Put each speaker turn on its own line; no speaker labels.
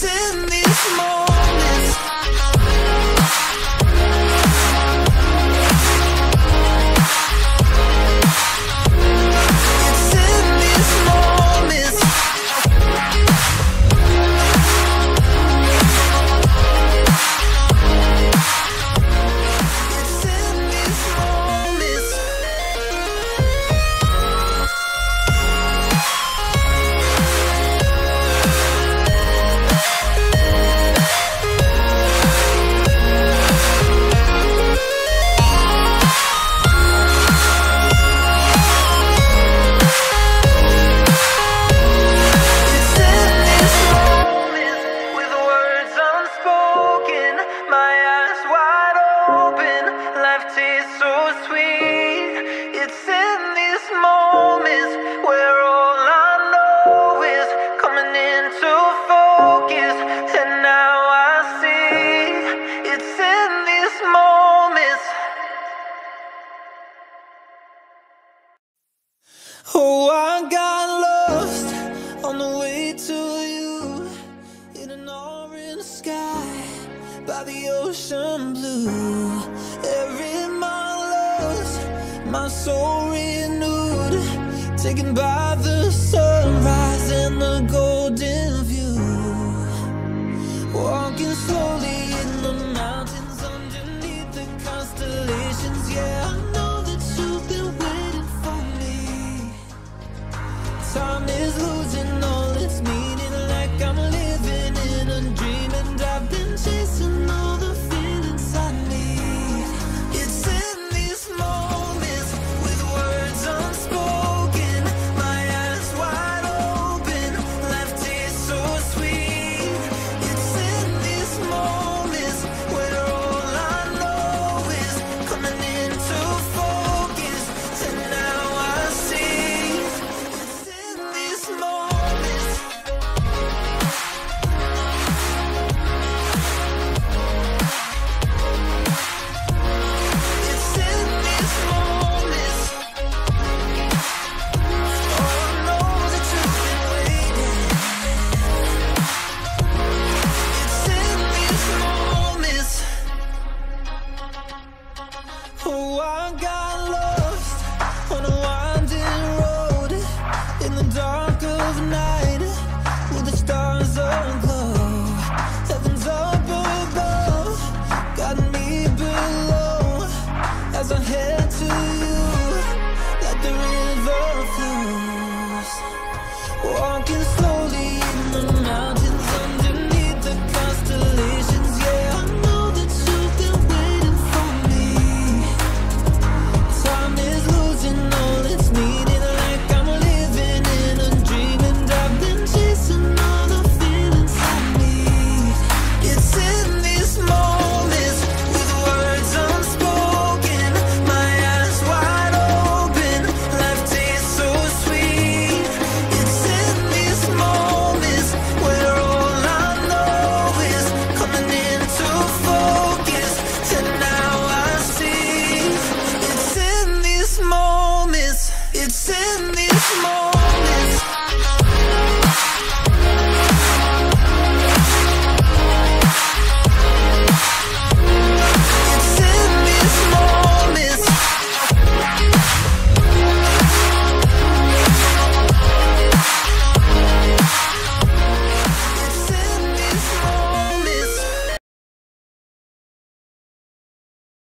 It's in these moments. It's in these moments. It's in these moments. It's in these moments, with words unspoken, my eyes wide open, life tastes so sweet. It's in these moments where all I know is coming into focus, and now I see. It's in these moments. Oh, I got lost on the way to you, in an orange sky by the ocean blue. Every mile lost, my soul renewed, taken by the sunrise and the golden